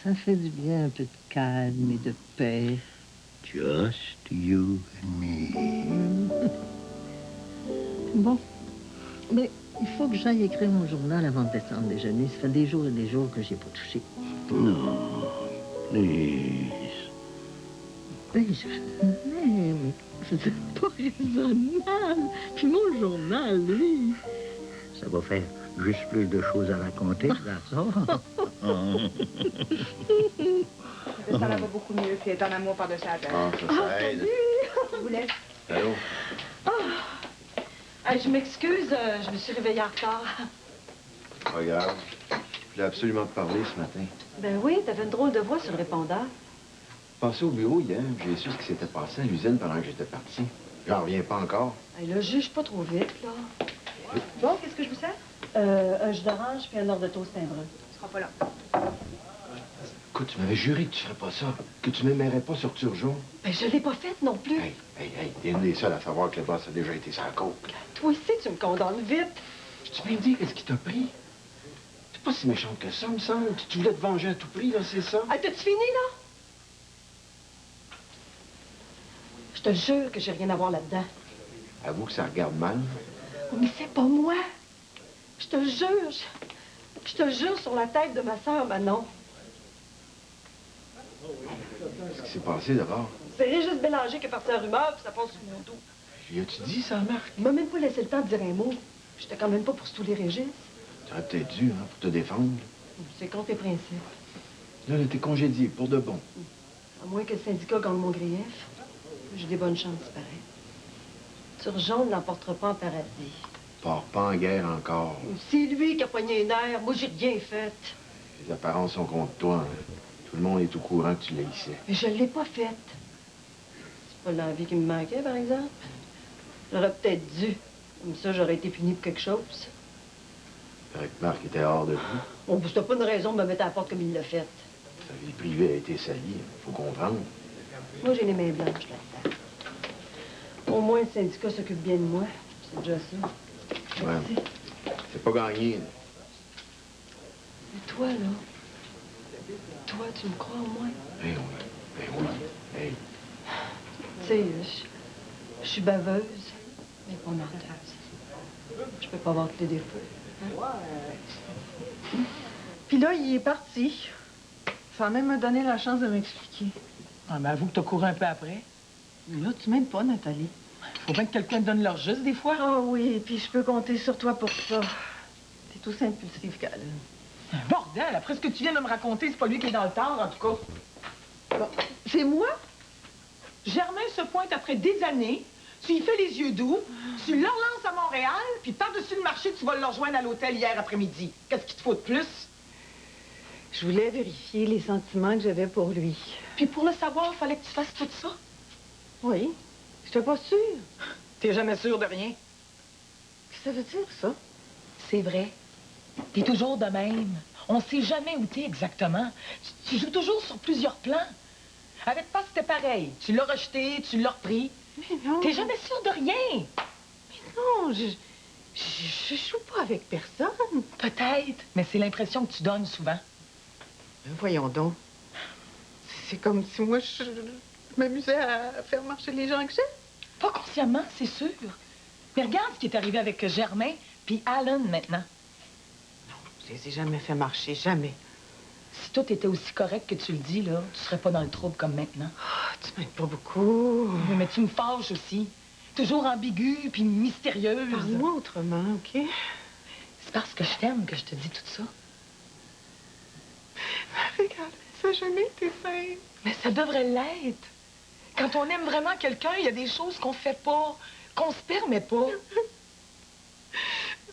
Ça fait du bien, un peu de calme et de paix. Just you and me. Bon, mais il faut que j'aille écrire mon journal avant de descendre déjeuner. Ça fait des jours et des jours que j'y ai pas touché. Non, please. Ben, mais c'est pas raisonnable. Puis mon journal, lui... Ça va faire juste plus de choses à raconter, ça. Ça va beaucoup mieux, puis est en amour par-dessus la tête. Ah, ça aide. Je vous laisse. Allô? Je m'excuse, je me suis réveillée en retard. Pas grave. Je voulais absolument te parler ce matin. Ben oui, t'avais une drôle de voix sur le répondeur. Passé au bureau hier, j'ai su ce qui s'était passé à l'usine pendant que j'étais parti. J'en reviens pas encore. Là, juge pas trop vite, là. Bon, qu'est-ce que je vous sers? Un jus d'orange puis un ordre de toast timbreux. Tu seras pas là. Écoute, tu m'avais juré que tu ferais pas ça, que tu m'aimerais pas sur Turgeon. Ben, je l'ai pas faite non plus. Hey, t'es une des seules à savoir que le boss a déjà été sur la coke. Toi aussi, tu me condamnes vite. Tu peux me dire qu'est-ce qui t'a pris? T'es pas si méchante que ça, me semble. Tu voulais te venger à tout prix, là, c'est ça? T'as-tu fini, là? Je te jure que j'ai rien à voir là-dedans. Avoue que ça regarde mal. Mais c'est pas moi. Je te jure. Je te jure sur la tête de ma sœur, Manon. Qu'est-ce qui s'est passé d'abord? C'est Régis Bélanger qui est parti en rumeur, puis ça passe sous mon dos. Lui as-tu dit ça, Marc? Il m'a même pas laissé le temps de dire un mot. J'étais quand même pas pour stouler Régis. T'aurais peut-être dû, hein, pour te défendre. C'est contre tes principes. Là, t'es congédié, pour de bon. À moins que le syndicat gagne mon grief. J'ai des bonnes chances, pareil. Turgeon ne l'emportera pas en paradis. Pars pas en guerre encore. C'est lui qui a pogné les nerfs. Moi, j'ai rien fait. Les apparences sont contre toi, hein. Tout le monde est au courant que tu l'as ici. Mais je l'ai pas faite. C'est pas l'envie qui me manquait, par exemple. J'aurais peut-être dû. Comme ça, j'aurais été puni pour quelque chose. Paraît que Marc était hors de vous. Bon, c'était pas une raison de me mettre à la porte comme il l'a fait. Sa vie privée a été salie, faut comprendre. Moi, j'ai les mains blanches là-dedans. Au moins, le syndicat s'occupe bien de moi. C'est déjà ça. Ouais. C'est pas gagné, là. Mais toi, là, toi, tu me crois au moins? Ben oui, ben oui. Hey, Tu sais, je suis baveuse, mais pas menteuse. Je peux pas avoir tous les défauts. Puis là, il est parti. Sans même me donner la chance de m'expliquer. Ah, mais avoue que t'as couru un peu après. Mais là, tu m'aides pas, Nathalie. Faut bien que quelqu'un te donne leur juste des fois. Ah oui, puis je peux compter sur toi pour ça. T'es tout impulsif, Cal. Bordel, après ce que tu viens de me raconter, c'est pas lui qui est dans le tort, en tout cas. Bon, c'est moi? Germain se pointe après des années, tu y fais les yeux doux, tu le relances à Montréal, puis par-dessus le marché, tu vas le rejoindre à l'hôtel hier après-midi. Qu'est-ce qu'il te faut de plus? Je voulais vérifier les sentiments que j'avais pour lui. Puis pour le savoir, fallait que tu fasses tout ça. Oui, j'étais pas sûre. T'es jamais sûr de rien. Qu'est-ce que ça veut dire, ça? C'est vrai. T'es toujours de même. On sait jamais où t'es exactement. Tu joues toujours sur plusieurs plans. Avec pas, c'était pareil. Tu l'as rejeté, tu l'as repris. Mais non. T'es jamais sûr de rien. Mais non, je joue pas avec personne. Peut-être, mais c'est l'impression que tu donnes souvent. Voyons donc. C'est comme si moi, je m'amusais à faire marcher les gens que j'aime. Pas consciemment, c'est sûr. Mais regarde ce qui est arrivé avec Germain puis Alan maintenant. Je les ai jamais fait marcher, jamais. Si tout était aussi correct que tu le dis, là, tu serais pas dans le trouble comme maintenant. Ah, tu m'aides pas beaucoup. Mais tu me fâches aussi. Toujours ambiguë puis mystérieuse. Parle-moi autrement, OK? C'est parce que je t'aime que je te dis tout ça. Regarde, ça n'a jamais été simple. Mais ça devrait l'être. Quand on aime vraiment quelqu'un, il y a des choses qu'on fait pas, qu'on se permet pas.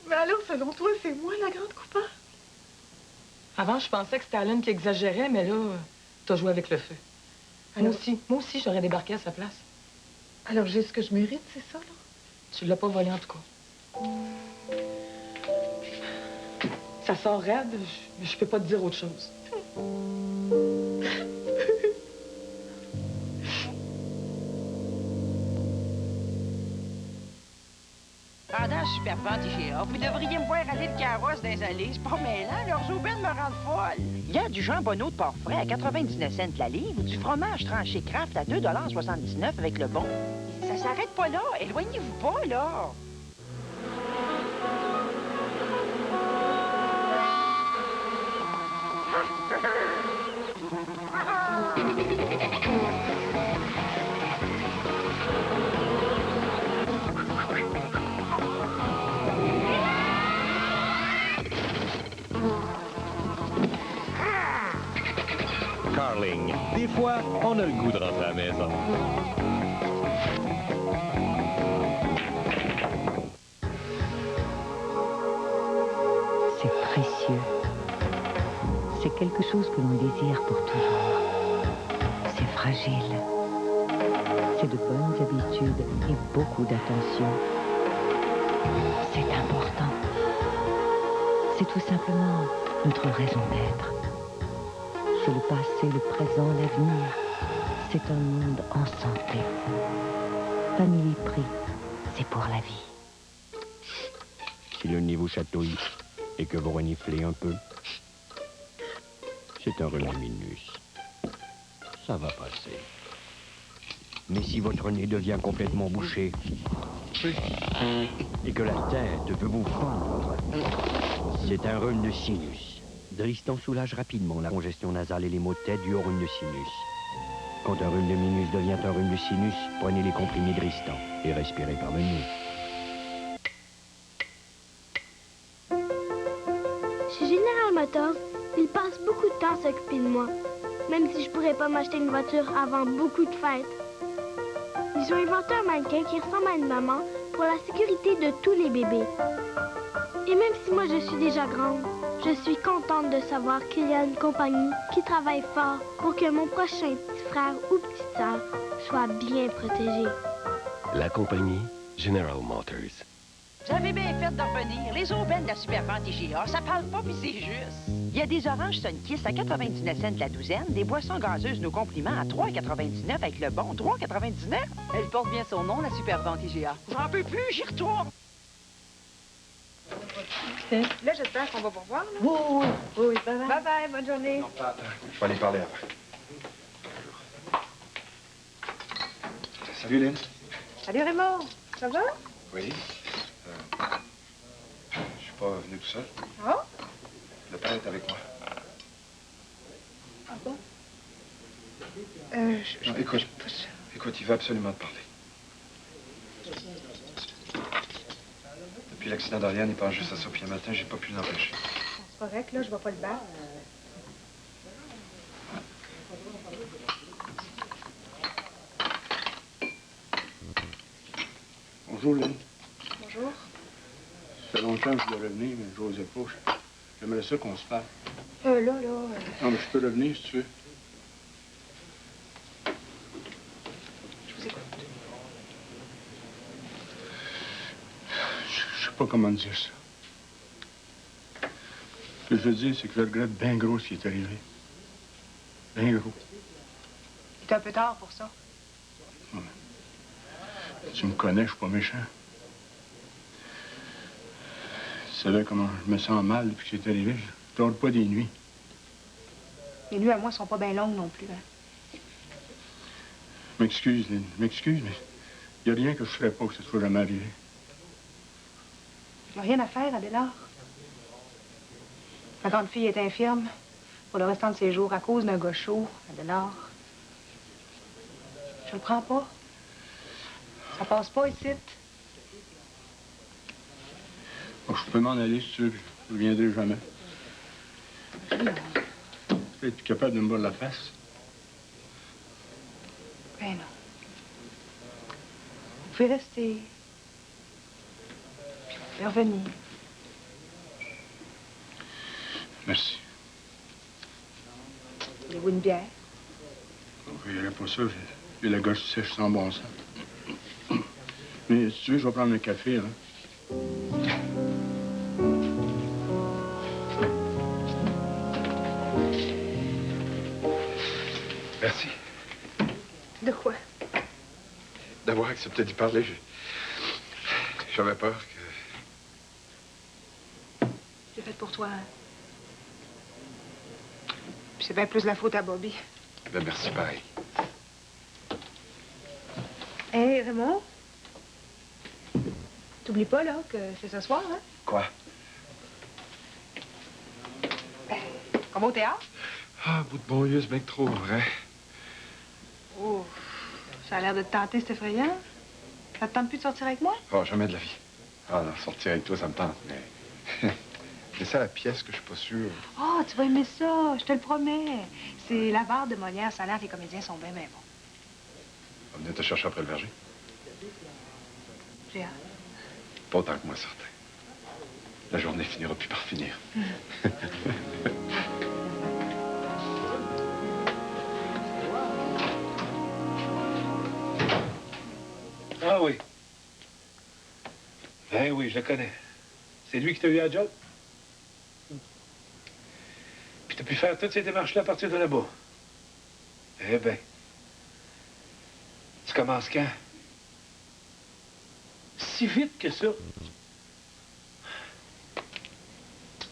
Mais alors, selon toi, c'est moi la grande coupable? Avant, je pensais que c'était Alan qui exagérait, mais là, t'as joué avec le feu. Alors... Moi aussi, j'aurais débarqué à sa place. Alors, j'ai ce que je mérite, c'est ça, là? Tu l'as pas volé, en tout cas. Ça sort raide, mais je peux pas te dire autre chose. Pendant que je Supervente IGA. Vous devriez me voir aller le carrosse dans les allées. C'est pas mêlant, leurs aubaines me rendent folle. Il y a du jambonneau de porc frais à 99 cents la livre ou du fromage tranché Kraft à 2,79 $ avec le bon. Ça s'arrête pas là. Éloignez-vous pas, là. Carling. Des fois, on a le goût de rentrer à la maison. C'est précieux. C'est quelque chose que l'on désire pour toujours. C'est fragile. C'est de bonnes habitudes et beaucoup d'attention. C'est important. C'est tout simplement notre raison d'être. C'est le passé, le présent, l'avenir. C'est un monde en santé. Famille Prix, c'est pour la vie. Si le nez vous chatouille et que vous reniflez un peu, c'est un rhume minus. Ça va passer. Mais si votre nez devient complètement bouché et que la tête veut vous fendre, c'est un rhume de sinus. Dristan soulage rapidement la congestion nasale et les maux de tête dus au rhume de sinus. Quand un rhume de minus devient un rhume de sinus, prenez les comprimés Dristan et respirez par le nez. Chez General Motors, ils passent beaucoup de temps à s'occuper de moi, même si je pourrais pas m'acheter une voiture avant beaucoup de fêtes. Ils ont inventé un mannequin qui ressemble à une maman pour la sécurité de tous les bébés. Et même si moi je suis déjà grande, je suis contente de savoir qu'il y a une compagnie qui travaille fort pour que mon prochain petit frère ou petite sœur soit bien protégé. La compagnie General Motors. Vous avez bien fait de revenir. Les aubaines de la Supervente IGA, ça parle pas, puis c'est juste. Il y a des oranges Sunkiss à 99 cents la douzaine, des boissons gazeuses nos compliments à 3,99 avec le bon. 3,99? Elle porte bien son nom, la Supervente IGA. J'en peux plus, j'y retourne. Là, j'espère qu'on va vous revoir. Oui, oui, oui. Oui, bye bye. Bye bye, bonne journée. Non, pas attends. Je vais aller parler après. Salut, Lynn. Salut, Raymond. Ça va? Oui. Je suis pas venu tout seul. Ah? Le père est avec moi. Ah bon? Non, écoute, il veut absolument te parler. Depuis l'accident d'Ariane, il pense juste à ça. Puis un matin, j'ai pas pu l'empêcher. C'est correct, là, je vais pas le battre. Bonjour, Lynn. Bonjour. Ça fait longtemps que je dois revenir, mais je n'osais pas. J'aimerais ça qu'on se parle. Là. Non, mais je peux revenir si tu veux. Je vous écoute. Je sais pas comment dire ça. Ce que je veux dire, c'est que je regrette bien gros ce qui est arrivé. Bien gros. Il est un peu tard pour ça. Ouais. Tu me connais, je suis pas méchant. Tu savais comment je me sens mal depuis que c'est arrivé. Je dors pas des nuits. Les nuits à moi sont pas bien longues non plus. Hein. M'excuse, Lynn. M'excuse, mais il n'y a rien que je ferais pas que ça soit jamais arrivé. Il n'y a rien à faire, Adélard. Ma grande fille est infirme pour le restant de ses jours à cause d'un gars chaud, Adélard. Je le prends pas. Ça passe pas ici. Bon, je peux m'en aller si tu veux. Je ne reviendrai jamais. Non. Es-tu capable de me voir la face? Ben non. Vous pouvez rester. Puis vous pouvez revenir. Merci. Voulez-vous une bière? Je n'irai pas ça. J'ai la gorge sèche sans bon sens. Mais si tu veux, je vais prendre un café, là. Merci. De quoi? D'avoir accepté d'y parler. J'avais peur C'est fait pour toi, hein? Puis c'est bien plus la faute à Bobby. Ben, merci, pareil. Hé, Raymond? T'oublies pas, là, que c'est ce soir, hein? Quoi? Comme au théâtre? Ah, bout de bon Dieu, c'est bien que trop vrai. Oh, ça a l'air de te tenter, c'est effrayant. Ça te tente plus de sortir avec moi? Oh, jamais de la vie. Ah, non, sortir avec toi, ça me tente, mais... c'est ça la pièce que je suis pas sûr. Oh, tu vas aimer ça, je te le promets. C'est l'avare de Molière, ça a l'air que les comédiens sont bien, bien bons. On va venir te chercher après le verger. J'ai hâte. Pas autant que moi, certain. La journée finira plus par finir. Ah oui. Ben oui, je le connais. C'est lui qui t'a eu à job? Puis t'as pu faire toutes ces démarches-là à partir de là-bas? Eh bien. Tu commences quand? Si vite que ça?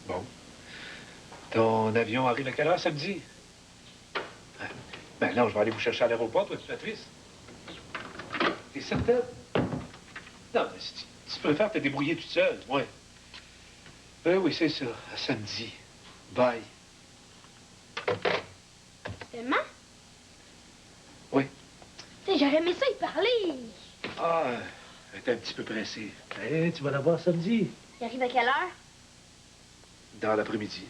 Bon. Ton avion arrive à quelle heure samedi? Ben non, je vais aller vous chercher à l'aéroport, toi, Patrice. T'es certaine? Non, mais si tu préfères te débrouiller toute seule, ouais. Ben oui, c'est ça. À samedi. Bye. Maman? Oui. Tu sais, j'aurais aimé ça y parler. Ah, t'es un petit peu pressé. Eh, tu vas la voir samedi. Il arrive à quelle heure? Dans l'après-midi.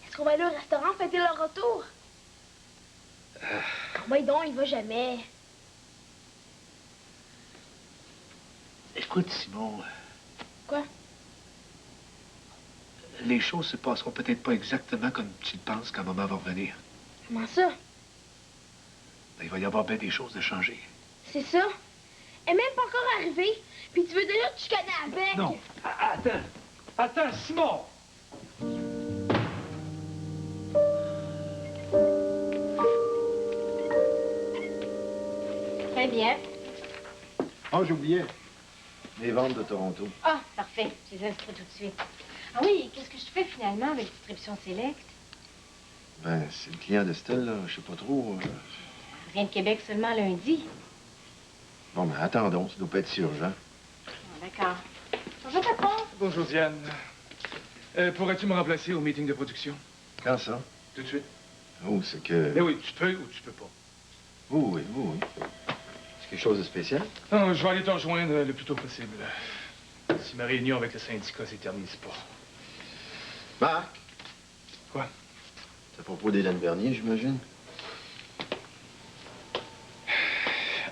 Est-ce qu'on va aller au restaurant fêter leur retour? Moi, donc, il va jamais. Écoute, Simon. Quoi? Les choses se passeront peut-être pas exactement comme tu le penses quand maman va revenir. Comment ça? Ben, il va y avoir bien des choses de changer. C'est ça? Elle est même pas encore arrivée. Puis tu veux déjà que tu connais avec? Non. Attends. Attends, Simon! Très bien. Oh, j'oubliais. Les ventes de Toronto. Ah, parfait. Je les inscris tout de suite. Ah oui, qu'est-ce que je fais finalement avec Distribution Select? Ben, c'est le client d'Estelle, là. Je sais pas trop. Je viens de Québec seulement lundi. Bon, ben, attendons. Ça doit pas être si urgent. D'accord. Bonjour, patron. Bonjour, Diane. Pourrais-tu me remplacer au meeting de production? Quand ça? Tout de suite. Oh, c'est que... Mais oui, tu peux ou tu peux pas. Oui. C'est quelque chose de spécial? Non, je vais aller te rejoindre le plus tôt possible. Si ma réunion avec le syndicat s'éternise pas. Marc? Quoi? C'est à propos d'Hélène Bernier, j'imagine?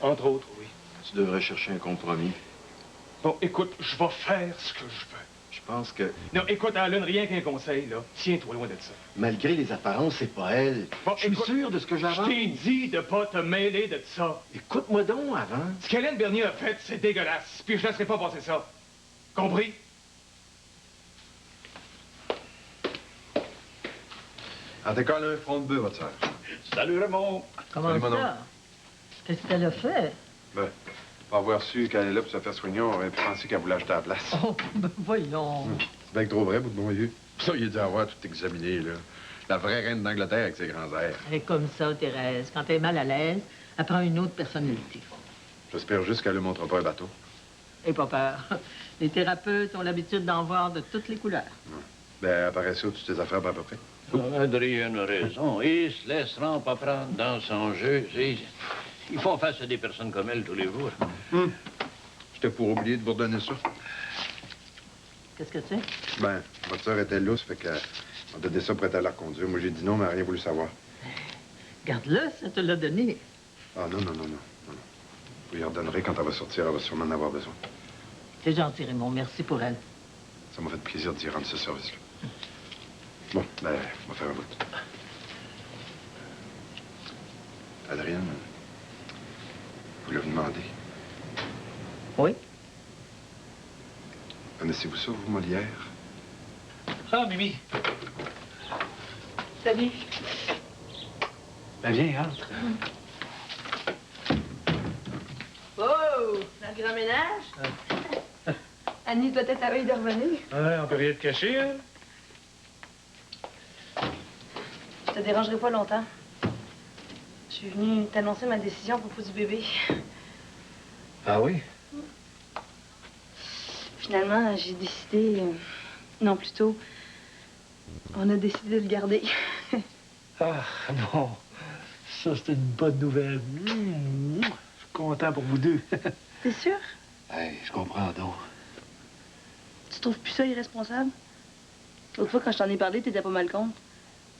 Entre autres, oui. Tu devrais chercher un compromis. Bon, écoute, je vais faire ce que je veux. Je pense que... Non, écoute, Alan, rien qu'un conseil, là. Tiens-toi loin de ça. Malgré les apparences, c'est pas elle. Bon, je suis sûr de ce que j'avance. Je t'ai dit de pas te mêler de ça. Écoute-moi donc avant. Ce qu'Hélène Bernier a fait, c'est dégueulasse. Puis je laisserai pas passer ça. Compris? En tout cas, elle a un front de bœuf, votre sœur. Salut, Raymond. Comment Salut, mon ça? Qu'est-ce qu'elle a fait? Ben, pas avoir su qu'elle est là pour se faire soigner, on aurait pu penser qu'elle voulait acheter la place. Oh, ben voyons. C'est bien que trop vrai, bout de bon vieux. Ça, il a dû avoir tout examiné, là. La vraie reine d'Angleterre avec ses grands airs. Elle est comme ça, Thérèse. Quand elle est mal à l'aise, elle prend une autre personnalité. J'espère juste qu'elle ne montrera pas un bateau. Et pas peur. Les thérapeutes ont l'habitude d'en voir de toutes les couleurs. Ben, apparaît ça toutes tes affaires, ben, à peu près. Adrien a raison. Ils se laisseront pas prendre dans son jeu. Ils font face à des personnes comme elle tous les jours. J'étais pour oublier de vous redonner ça. Qu'est-ce que c'est? Ben, votre sœur était lousse, fait qu'elle m'a donné ça pour être à la reconduire. Moi, j'ai dit non, mais elle n'a rien voulu savoir. Garde-le, ça te l'a donné. Ah, non. Vous lui redonnerez quand elle va sortir. Elle va sûrement en avoir besoin. C'est gentil, Raymond. Merci pour elle. Ça m'a fait plaisir d'y rendre ce service-là. Bon, ben, on va faire un bout. Adrienne, vous l'avez demandé. Oui. Connaissez-vous ça, vous, Molière? Ah, Mimi. Salut. Ben, viens, entre. Oh, le grand ménage? Annie doit être à veille de revenir. Ouais, on peut rien te cacher, hein? Je te dérangerai pas longtemps. Je suis venue t'annoncer ma décision à propos du bébé. Ah oui? Finalement, j'ai décidé... non, plutôt, on a décidé de le garder. Ah, non. Ça, c'est une bonne nouvelle. Je suis content pour vous deux. T'es sûr? Hey, je comprends donc. Tu trouves plus ça irresponsable? L'autre fois, quand je t'en ai parlé, t'étais pas mal contre.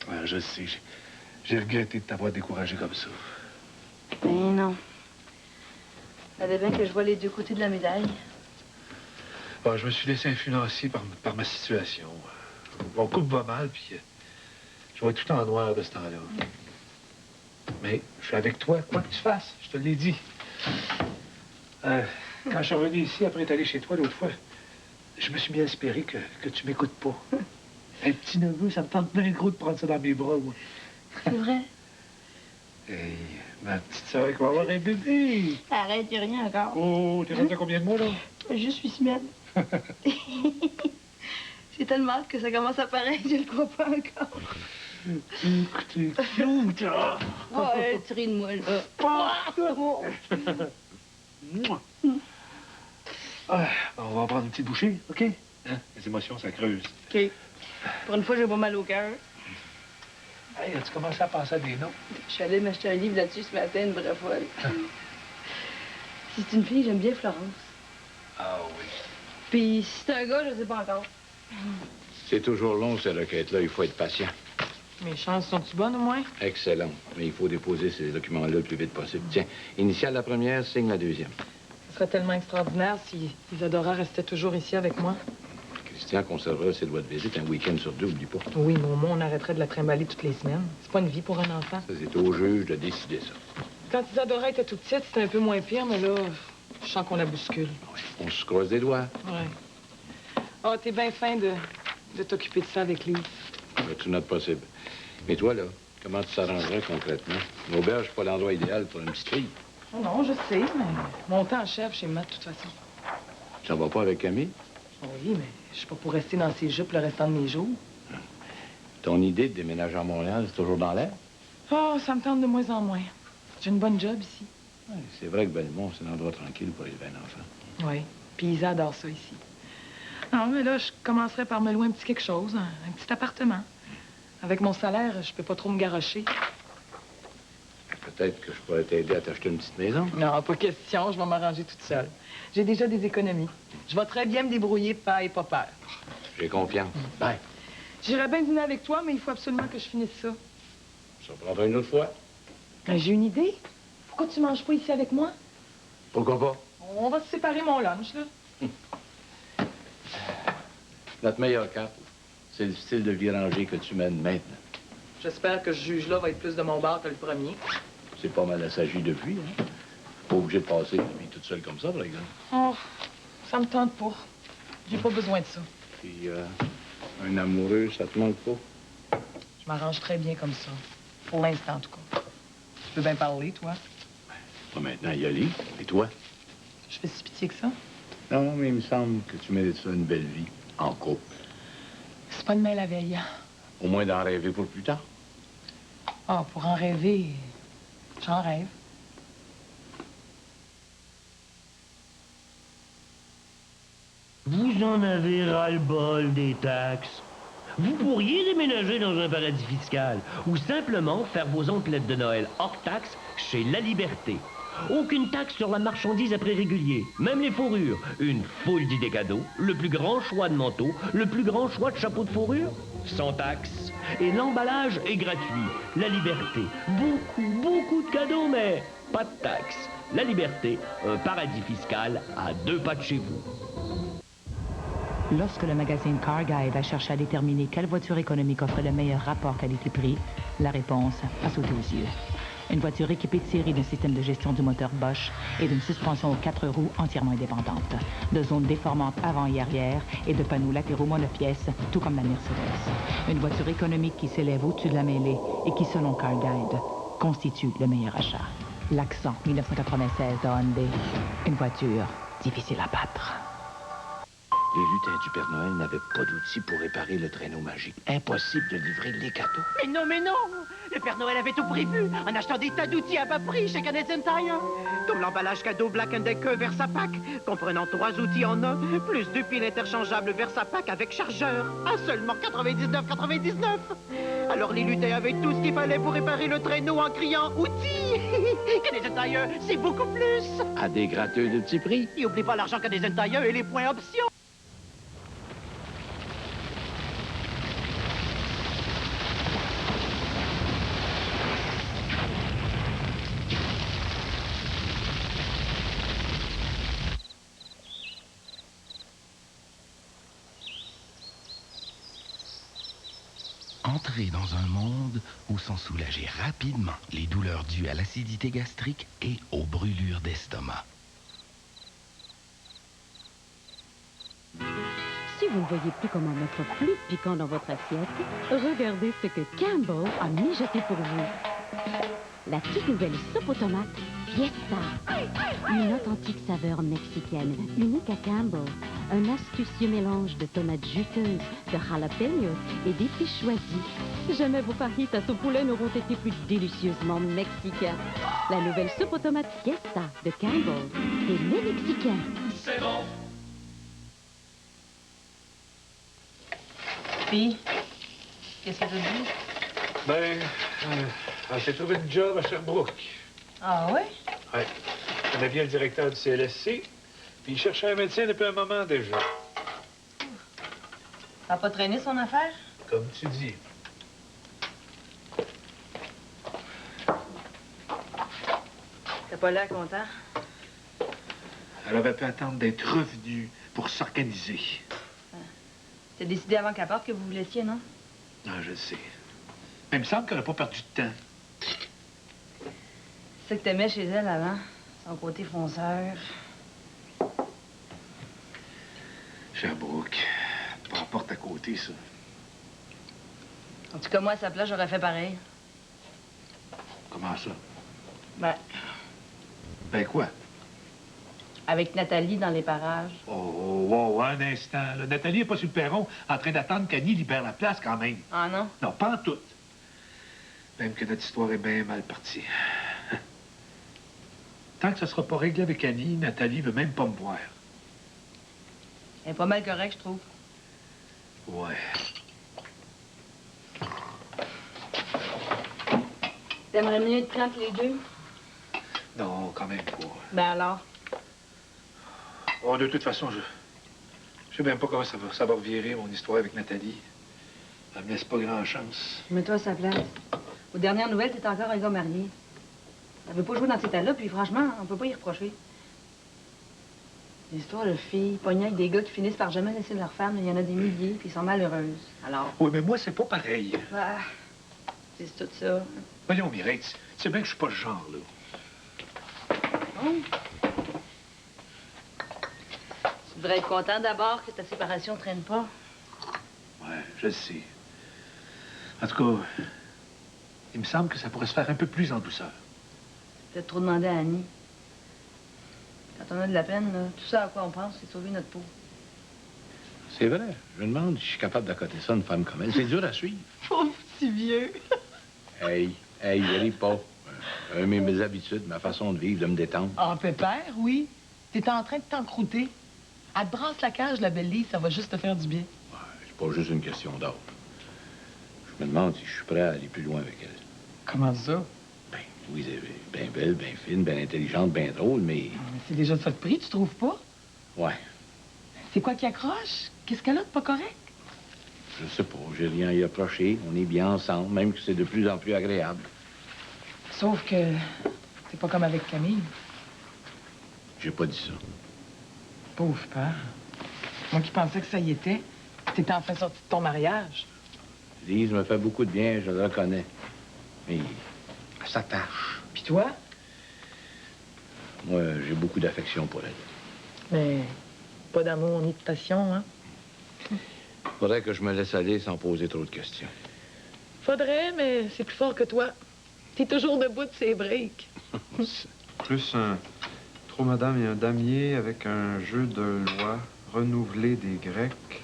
Ouais, je sais. J'ai regretté de t'avoir découragé comme ça. Ben non. Fallait bien que je vois les deux côtés de la médaille. Bon, je me suis laissé influencer par ma situation. Mon couple va mal, puis je vois tout en noir de ce temps-là. Mais je suis avec toi, quoi que tu fasses, je te l'ai dit. Quand je suis revenu ici, après être allé chez toi l'autre fois, je me suis bien espéré que tu m'écoutes pas. Un petit neveu, ça me tente bien gros de prendre ça dans mes bras, moi. C'est vrai? Hey, ma petite sœur qui va avoir un bébé. Arrête, y'a rien encore. Oh, t'es rendu à combien de mois, là? Juste 8 semaines. J'ai tellement hâte que ça commence à paraître, je le crois pas encore. T'es cute, là. Ouais, tu ris de moi, là. On va en prendre une petite bouchée, OK? Hein? Les émotions, ça creuse. OK. Pour une fois, j'ai pas mal au cœur. Hey, as-tu commencé à penser à des noms? Je suis allée m'acheter un livre là-dessus ce matin, une vraie folle. Si c'est une fille, j'aime bien Florence. Ah oui. Puis si c'est un gars, je sais pas encore. C'est toujours long, ces requêtes-là. Il faut être patient. Mes chances sont-tu bonnes, au moins? Excellent. Mais il faut déposer ces documents-là le plus vite possible. Tiens, initiale la première, signe la deuxième. Ce serait tellement extraordinaire si Isadora restait toujours ici avec moi. Christian conservera ses droits de visite un week-end sur deux, oublie pas. Oui, mais au moins, on arrêterait de la trimballer toutes les semaines. C'est pas une vie pour un enfant. Ça, c'est au juge de décider ça. Quand Isadora était toute petite, c'était un peu moins pire, mais là, je sens qu'on la bouscule. On se croise les doigts. Ouais. Ah, t'es bien fin de t'occuper de ça avec Lise. Tout notre possible. Mais toi, là, comment tu t'arrangerais concrètement? L'auberge, c'est pas l'endroit idéal pour une petite fille. Oh non, je sais, mais mon temps achève chez Matt, de toute façon. Ça va pas avec Camille? Oui, mais je suis pas pour rester dans ses jupes le restant de mes jours. Ton idée de déménager à Montréal, c'est toujours dans l'air? Oh, ça me tente de moins en moins. J'ai une bonne job ici. Ouais, c'est vrai que Belmont, c'est un endroit tranquille pour élever un enfant. Oui, puis Isa adore ça ici. Non, mais là, je commencerais par me louer un petit quelque chose, un petit appartement. Avec mon salaire, je peux pas trop me garrocher. Peut-être que je pourrais t'aider à t'acheter une petite maison. Non, pas question, je vais m'arranger toute seule. J'ai déjà des économies. Je vais très bien me débrouiller, pas et pas peur. J'ai confiance. Bye. J'irais bien dîner avec toi, mais il faut absolument que je finisse ça. Ça prendra une autre fois. J'ai une idée. Pourquoi tu manges pas ici avec moi? Pourquoi pas? On va se séparer mon lunch, là. Notre meilleure carte, c'est le style de vie rangé que tu mènes maintenant. J'espère que ce juge-là va être plus de mon bord que le premier. C'est pas mal assagi depuis, hein? Pas obligé de passer la vie toute seule comme ça, par exemple. Oh, ça me tente pas. J'ai pas besoin de ça. Puis, un amoureux, ça te manque pas? Je m'arrange très bien comme ça. Pour l'instant, en tout cas. Tu peux bien parler, toi. Pas maintenant, Yoli. Et toi? Je fais si pitié que ça. Non, mais il me semble que tu mérites ça une belle vie, en couple. C'est pas demain la veille. Au moins d'en rêver pour plus tard. Ah, pour en rêver, j'en rêve. Vous en avez ras-le-bol des taxes. Vous pourriez déménager dans un paradis fiscal ou simplement faire vos emplettes de Noël hors taxe chez La Liberté. Aucune taxe sur la marchandise à prix régulier, même les fourrures. Une foule d'idées cadeaux, le plus grand choix de manteaux, le plus grand choix de chapeaux de fourrure, sans taxe. Et l'emballage est gratuit. La Liberté, beaucoup de cadeaux, mais pas de taxe. La Liberté, un paradis fiscal à 2 pas de chez vous. Lorsque le magazine Car Guide a cherché à déterminer quelle voiture économique offrait le meilleur rapport qualité-prix, la réponse a sauté aux yeux. Une voiture équipée de série d'un système de gestion du moteur Bosch et d'une suspension aux 4 roues entièrement indépendante, de zones déformantes avant et arrière et de panneaux latéraux monopièces, tout comme la Mercedes. Une voiture économique qui s'élève au-dessus de la mêlée et qui, selon Car Guide, constitue le meilleur achat. L'Accent 1996 de Hyundai, une voiture difficile à battre. Les lutins du Père Noël n'avaient pas d'outils pour réparer le traîneau magique. Impossible de livrer les cadeaux. Mais non! Le Père Noël avait tout prévu en achetant des tas d'outils à bas prix chez Canadian Tire. Comme l'emballage cadeau Black & Decker Versapack, comprenant 3 outils en un, plus 2 piles interchangeables Versapack avec chargeur, à seulement 99,99. Alors les lutins avaient tout ce qu'il fallait pour réparer le traîneau en criant « Outils! » Canadian Tire, c'est beaucoup plus! À des gratteux de petits prix. Et oublie pas l'argent Canadian Tire et les points options. Entrer dans un monde où sont soulagées rapidement les douleurs dues à l'acidité gastrique et aux brûlures d'estomac. Si vous ne voyez plus comment mettre plus de piquant dans votre assiette, regardez ce que Campbell a mijoté pour vous. La toute nouvelle soupe aux tomates Fiesta. Une authentique saveur mexicaine, unique à Campbell. Un astucieux mélange de tomates juteuses, de jalapeños et d'épices choisies. Jamais vos fajitas au poulet n'auront été plus délicieusement mexicains. La nouvelle soupe aux tomates Fiesta de Campbell. C'est les Mexicains. C'est bon. Puis, qu'est-ce que tu dis? Ben, elle s'est trouvé une job à Sherbrooke. Ah oui? Ouais. Je connais bien le directeur du CLSC, puis il cherchait un médecin depuis un moment déjà. Ça n'a pas traîné son affaire? Comme tu dis. T'as pas l'air content? Elle avait pu attendre d'être revenue pour s'organiser. T'as décidé avant qu'elle parte que vous vous laissiez, non? Ah, je le sais. Mais il me semble qu'elle n'a pas perdu de temps. C'est ça que t'aimais chez elle avant? Son côté fonceur. Sherbrooke. Pas en porte à côté, ça. En tout cas, moi, à sa place, j'aurais fait pareil. Comment ça? Ben quoi? avec Nathalie dans les parages. Oh, un instant. Là. Nathalie n'est pas sur le perron en train d'attendre qu'Annie libère la place, quand même. Ah non? Non, pas en tout. Même que notre histoire est bien mal partie. Tant que ça ne sera pas réglé avec Annie, Nathalie veut même pas me voir. Elle est pas mal correcte, je trouve. Ouais. T'aimerais mieux être entre les deux? Non, quand même pas. Ben alors? Oh, de toute façon, je sais même pas comment ça va revirer, mon histoire avec Nathalie. Elle me laisse pas grand chance. Mets-toi à sa place. Aux dernières nouvelles, t'es encore un gars marié. Elle veut pas jouer dans cet état-là, puis franchement, on peut pas y reprocher. L'histoire de filles pognées avec des gars qui finissent par jamais laisser leur femme, il y en a des milliers, puis ils sont malheureuses. Alors? Oui, mais moi, c'est pas pareil. Ah, c'est tout ça. Voyons, Mireille, tu sais bien que je suis pas le genre, là. Bon. Tu devrais être content d'abord que ta séparation traîne pas. Ouais, je le sais. En tout cas, il me semble que ça pourrait se faire un peu plus en douceur. Peut-être trop demander à Annie. Quand on a de la peine, là, tout ça à quoi on pense, c'est sauver notre peau. C'est vrai. Je me demande si je suis capable d'accoter ça à une femme comme elle. C'est dur à suivre. Pauvre petit vieux. Hey, ris pas. Mes habitudes, ma façon de vivre, de me détendre. Ah, pépère, oui. T'es en train de t'encrouter. Elle te brasse la cage, la belle Lise, ça va juste te faire du bien. Ouais, c'est pas juste une question d'âge. Je me demande si je suis prêt à aller plus loin avec elle. Comment ça? Ben, Louise est bien belle, bien fine, bien intelligente, bien drôle, mais... Mais c'est déjà ça de prix, tu trouves pas? Ouais, C'est quoi qui accroche? Qu'est-ce qu'elle a de pas correct? je sais pas, j'ai rien à y approcher. On est bien ensemble, même que c'est de plus en plus agréable. Sauf que c'est pas comme avec Camille. J'ai pas dit ça. Pauvre père. Moi qui pensais que ça y était, t'étais enfin sorti de ton mariage. Lise me fait beaucoup de bien, je le reconnais. Mais elle s'attache. Puis toi? Moi, j'ai beaucoup d'affection pour elle. Mais pas d'amour ni de passion, hein? Faudrait que je me laisse aller sans poser trop de questions. Faudrait, mais c'est plus fort que toi. T'es toujours debout de ses briques. Plus un trop madame et un damier avec un jeu de loi renouvelé des Grecs.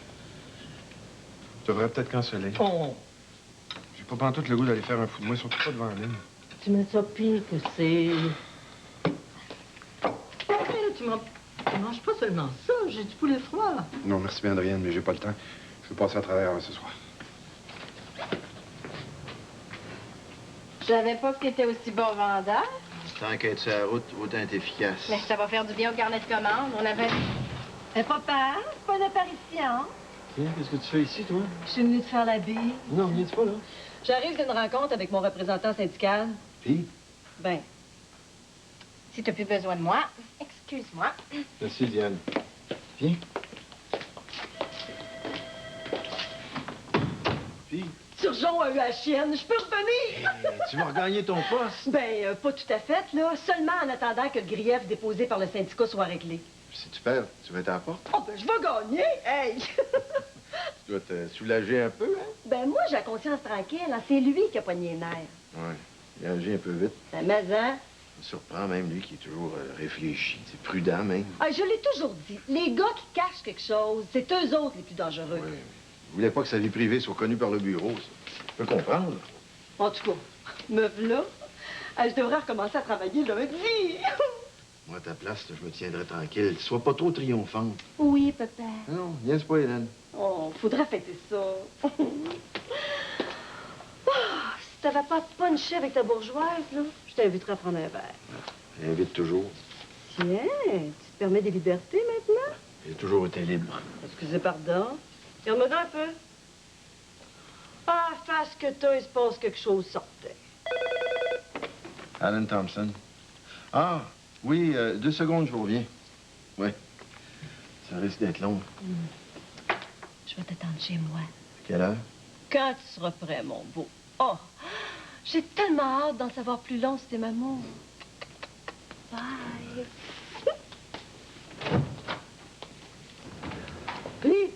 Je devrais peut-être canceller. Oh. J'ai pas pantoute le goût d'aller faire un fou de moi, surtout pas devant Lynn. Tu mets ça pire que c'est... Tu manges pas seulement ça, j'ai du poulet froid. Non, merci bien, Adrienne, mais j'ai pas le temps. Je veux passer à travers ce soir. Je savais pas que t'étais aussi bon vendeur. Tant qu'être sur la route, autant être efficace. Mais ça va faire du bien au carnet de commandes. On avait... papa, c'est pas d'apparition. Tiens, qu'est-ce que tu fais ici, toi? Je suis venue te faire la bille. Non, viens-tu pas, là? J'arrive d'une rencontre avec mon représentant syndical. Puis? Ben, Si t'as plus besoin de moi, excuse-moi. Merci, Diane. Viens. Puis? Surgeon a eu la chienne, je peux revenir? Tu vas regagner ton poste. Ben, pas tout à fait, là. Seulement en attendant que le grief déposé par le syndicat soit réglé. Si tu perds, tu vas être à la porte. Oh, ben, je vais gagner! Hey! Tu dois te soulager un peu, hein? Ben, moi, j'ai la conscience tranquille. Hein. C'est lui qui a pogné les nerfs. Oui. Il agit un peu vite. Ben, mais, hein? Ça me surprend même, lui, qui est toujours réfléchi. C'est prudent, même. Ah, je l'ai toujours dit. Les gars qui cachent quelque chose, c'est eux autres les plus dangereux. Oui. Il voulait pas que sa vie privée soit connue par le bureau, ça. Je peux comprendre. En tout cas, me v'là. Ah, je devrais recommencer à travailler lundi. Moi, à ta place, là, je me tiendrais tranquille. Sois pas trop triomphante. Oui, papa. Non, niaise pas, Hélène. Oh, faudrait fêter ça. Ah, si t'avais pas punché avec ta bourgeoise, là, je t'inviterais à prendre un verre. Invite toujours. Tiens, tu te permets des libertés maintenant? J'ai toujours été libre. Excusez, pardon. Regarde-moi un peu. Ah, face que toi, il se passe quelque chose sortait. Alan Thompson. Ah, oui, 2 secondes, je vous reviens. Oui. Ça risque d'être long. Je vais t'attendre chez moi. À quelle heure? Quand tu seras prêt, mon beau. Oh, j'ai tellement hâte d'en savoir plus long sur tes mamans. Bye. Puis,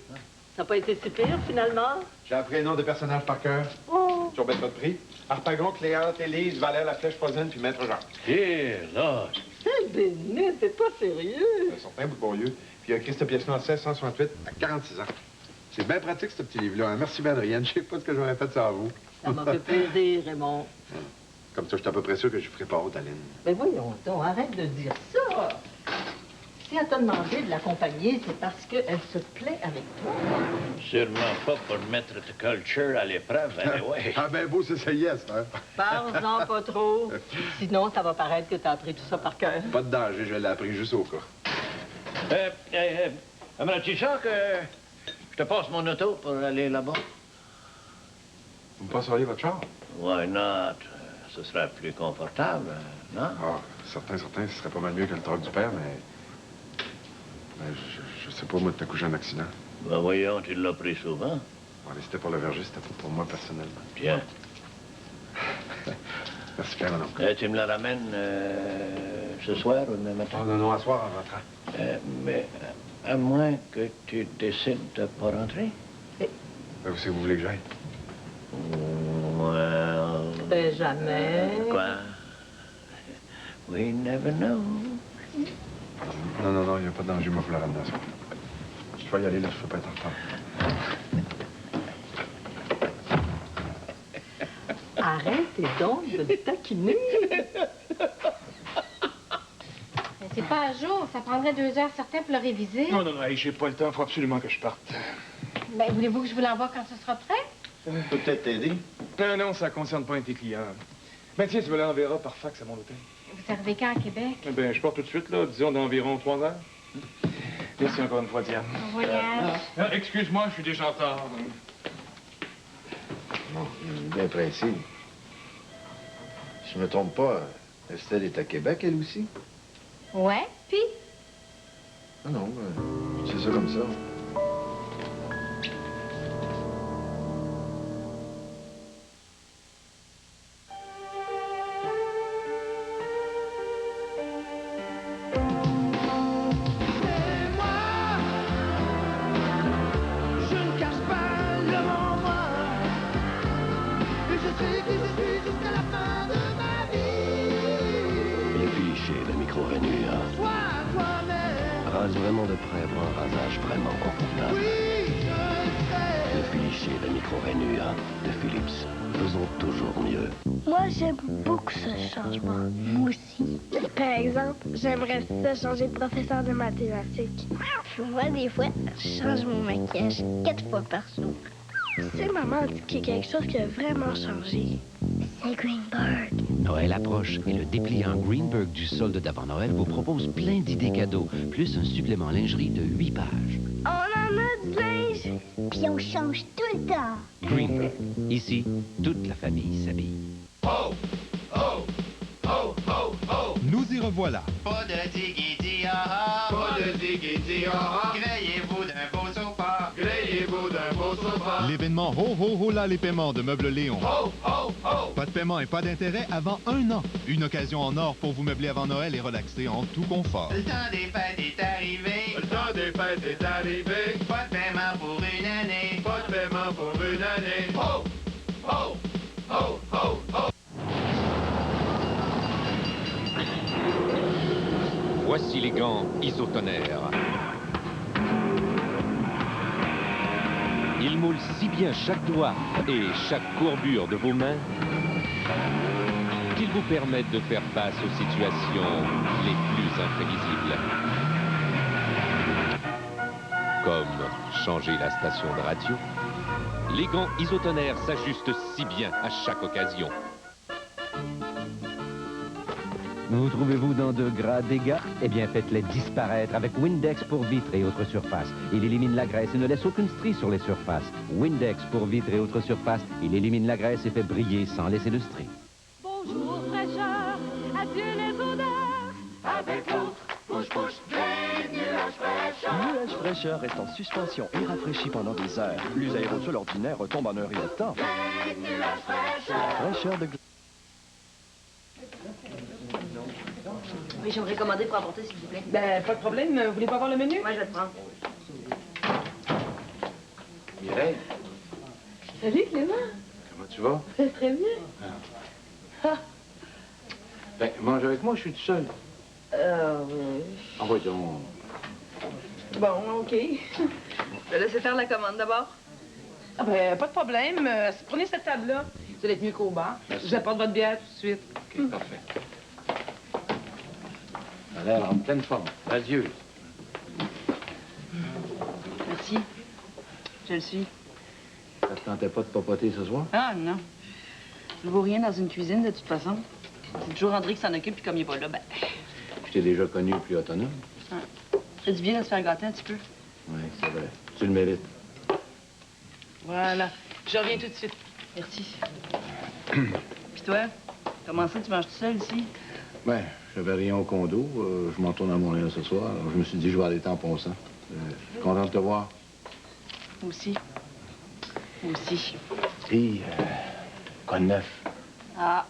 ça n'a pas été si pire, finalement. J'ai appris le nom des personnages par cœur. Oh. Tu embêtes pas de prix. Harpagon, Cléante, Élise, Valère, La Flèche, Posène, puis Maître Jacques. Dear Lord. Hey, Bénite, t'es pas sérieux? Ils sont un bout de bon lieu. Puis il y a Christophe Piasson en 1668 à 46 ans. C'est bien pratique, ce petit livre-là. Hein? Merci, bien, Adrienne. Je sais pas ce que j'aurais fait sans vous. Ça m'a fait plaisir, Raymond. Comme ça, je suis à peu près sûr que je ferai pas haute à Lynn. Mais voyons donc, arrête de dire ça. Si elle t'a demandé de l'accompagner, c'est parce qu'elle se plaît avec toi. Sûrement pas pour mettre ta culture à l'épreuve, anyway. Ah ben beau, c'est ça, yes, hein? Parle-en pas trop. Sinon, ça va paraître que t'as appris tout ça par cœur. Pas de danger, je l'ai appris juste au cas. Aimerais-tu ça que je te passe mon auto pour aller là-bas? Vous me passeriez votre char? Why not? Ce serait plus confortable, non? Ah, certain, ce serait pas mal mieux que le truck du père, mais... je sais pas, moi, de t'accoucher un accident. Ben voyons, tu l'as pris souvent. Bon, allez, c'était pour le verger, c'était pas pour moi personnellement. Bien. Merci bien, madame. Tu me la ramènes ce soir ou demain matin? Oh, non, à soir en rentrant. Mais à moins que tu décides de pas rentrer. Ben, où c'est que vous voulez que j'aille? Well... Ben, jamais. Quoi? We never know. Non, il n'y a pas de danger, moi, pour la ramener à soir. Je vais y aller, là, je ne peux pas être en retard. Arrêtez donc de le taquiner. Mais c'est pas à jour. Ça prendrait 2 heures certaines pour le réviser. Non, hey, j'ai pas le temps. Faut absolument que je parte. Ben, voulez-vous que je vous l'envoie quand ce sera prêt? Peut-être t'aider. Non, ça concerne pas un de tes clients. Ben tiens, tu me l'enverras par fax à mon hôtel. Vous arrivez quand à Québec? Ben, je pars tout de suite, là, disons d'environ 3 heures. Merci encore une fois, Diane. Bon voyage. Excuse-moi, je suis déjà en retard. Bon, bien pressé. Si je me trompe pas, Estelle est à Québec, elle aussi? Ouais, puis? Ah non, c'est ça comme ça. Rase vraiment de près pour un rasage vraiment micro-rainure de Philips. Faisons toujours mieux. Moi, j'aime beaucoup ce changement. Moi aussi. Par exemple, j'aimerais ça changer de professeur de mathématiques. Moi, des fois, je change mon maquillage 4 fois par jour. C'est maman dit qu'il y a quelque chose qui a vraiment changé. C'est Greenberg. Noël approche et le dépliant Greenberg du solde d'avant-Noël vous propose plein d'idées cadeaux, plus un supplément lingerie de 8 pages. On en a du linge. Puis on change tout le temps. Greenberg. Ici, toute la famille s'habille. Nous y revoilà. Pas de diggy ah ah. Pas de diggy ah ah. Grayez-vous d'un beau sofa. Grayez-vous d'un beau sofa. L'événement Ho Ho Ho là les paiements de Meubles Léon. Ho ho ho. Pas de paiement et pas d'intérêt avant 1 an. Une occasion en or pour vous meubler avant Noël et relaxer en tout confort. Le temps des fêtes est arrivé. Le temps des fêtes est arrivé. Pas de paiement pour une année. Pas de paiement pour une année. Ho ho ho ho ho. Voici les gants isotonaires. Ils moulent si bien chaque doigt et chaque courbure de vos mains qu'ils vous permettent de faire face aux situations les plus imprévisibles. Comme changer la station de radio, les gants isotonaires s'ajustent si bien à chaque occasion. Vous trouvez-vous dans de gras dégâts? Eh bien, faites-les disparaître avec Windex pour vitres et autres surfaces. Il élimine la graisse et ne laisse aucune strie sur les surfaces. Windex pour vitres et autres surfaces, il élimine la graisse et fait briller sans laisser de strie. Bonjour fraîcheur, adieu les odeurs. Avec l'autre, push, des nuages fraîcheurs. Nuages fraîcheurs reste en suspension et rafraîchi pendant des heures. Les aérosols ordinaires retombent en un rien de temps. Des nuages fraîcheurs. Fraîcheur de... Oui, j'aimerais commander pour apporter, s'il vous plaît. Ben, pas de problème. Vous voulez pas voir le menu? Moi, je vais le prendre. Mireille, Salut, Clément. comment tu vas? Très bien. Ben, mange avec moi, je suis tout seul. Oui. Envoie donc. Bon, OK. Je vais laisser faire la commande d'abord. Ah ben, pas de problème. Prenez cette table-là. Vous allez être mieux qu'au bar. Merci. Je vous apporte votre bière tout de suite. OK, parfait. Elle a l'air en pleine forme. Radieuse. Merci. Je le suis. Ça te tentait pas de papoter ce soir? Ah, non. Je ne vaux rien dans une cuisine, de toute façon. C'est toujours André qui s'en occupe, puis comme il n'est pas là, ben... Je t'ai déjà connu plus autonome. C'est du bien de se faire gâter un petit peu. Oui, c'est vrai. Tu le mérites. Voilà. Je reviens tout de suite. Merci. Puis toi, comment ça, tu manges tout seul ici? Ben, j'avais rien au condo. Je m'en tourne à Montréal ce soir. Alors, je me suis dit, je vais aller tampon ça. Je suis content de te voir. Moi aussi. Moi aussi. Puis, quoi de neuf? Ah!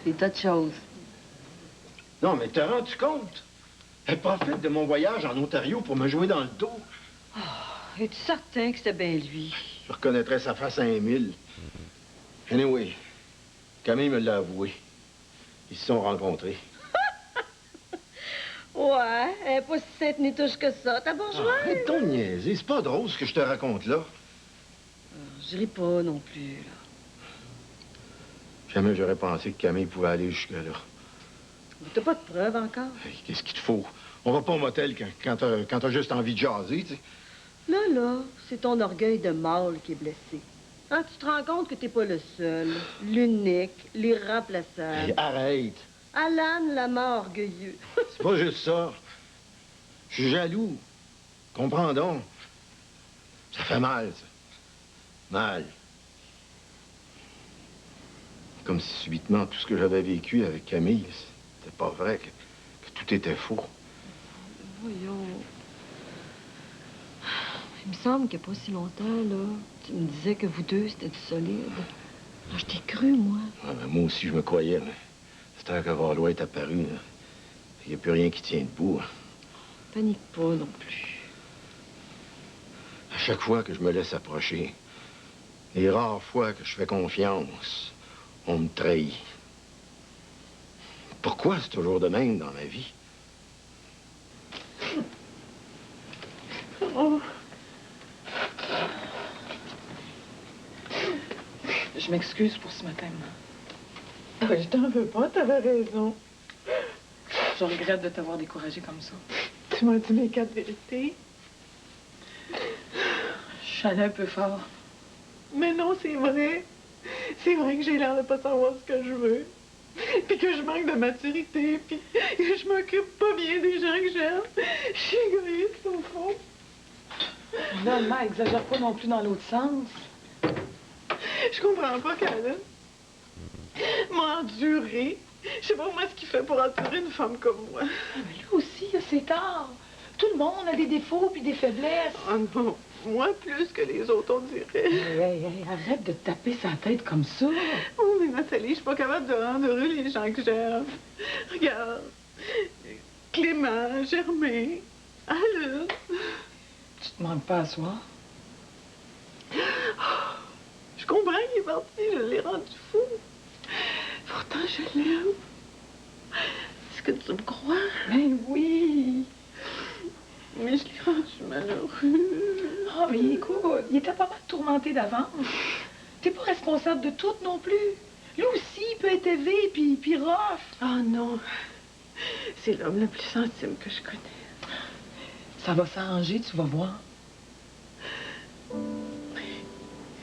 Des tas de choses. Non, mais t'as rendu compte? Elle profite de mon voyage en Ontario pour me jouer dans le dos. Oh, es-tu certain que c'était bien lui? Je reconnaîtrais sa face à 1000. Anyway, Camille me l'a avoué. Ils se sont rencontrés. Ouais, elle est pas si sainte ni touche que ça, ta bourgeoise. Arrête donc de niaiser. C'est pas drôle ce que je te raconte là. Je ris pas non plus, là. Jamais j'aurais pensé que Camille pouvait aller jusque-là. Mais t'as pas de preuves encore? Hey, qu'est-ce qu'il te faut? On va pas au motel quand t'as juste envie de jaser, tu sais. Là, c'est ton orgueil de mâle qui est blessé. Hein, tu te rends compte que t'es pas le seul, l'unique, l'irremplaçable. Hey, arrête! Alan, l'amant orgueilleux. C'est pas juste ça. Je suis jaloux. Comprends donc. Ça fait mal, ça. Mal. Comme si subitement tout ce que j'avais vécu avec Camille, c'était pas vrai, que tout était faux. Voyons. Il me semble qu'il n'y a pas si longtemps, là, tu me disais que vous deux, c'était du solide. Ah, je t'ai cru, moi. Ouais, ben, moi aussi, je me croyais, mais c'est heure que Valois est apparu, là. Il n'y a plus rien qui tient debout. Hein. Panique pas non plus. À chaque fois que je me laisse approcher, les rares fois que je fais confiance, on me trahit. Pourquoi c'est toujours de même dans ma vie? Oh. Je m'excuse pour ce matin. Je t'en veux pas, t'avais raison. Je regrette de t'avoir découragé comme ça. Tu m'as dit mes 4 vérités. Je suis allée un peu fort. Mais non, c'est vrai. C'est vrai que j'ai l'air de pas savoir ce que je veux. Puis que je manque de maturité, puis que je m'occupe pas bien des gens que j'aime. Je suis égoïste, au fond. Là, ma, exagère pas non plus dans l'autre sens. Je comprends pas qu'elle m'a enduré. Je sais pas moi ce qu'il fait pour endurer une femme comme moi. Ah, mais lui aussi, il a ses torts. Tout le monde a des défauts puis des faiblesses. Oh non, moi plus que les autres, on dirait. Hey, arrête de te taper sa tête comme ça. Oh, mais Nathalie, je suis pas capable de rendre heureux les gens que j'aime. Regarde, Clément, Germain, Alune. Tu te manques pas à soi? Je comprends qu'il est parti, je l'ai rendu fou. Pourtant, je l'aime. Est-ce que tu me crois? Ben oui. Mais je l'ai rendu malheureux. Ah, mais écoute, il était pas mal tourmenté d'avance. T'es pas responsable de tout non plus. Lui aussi, il peut être élevé puis rough. Ah non. C'est l'homme le plus intime que je connais. Ça va s'arranger, tu vas voir. Il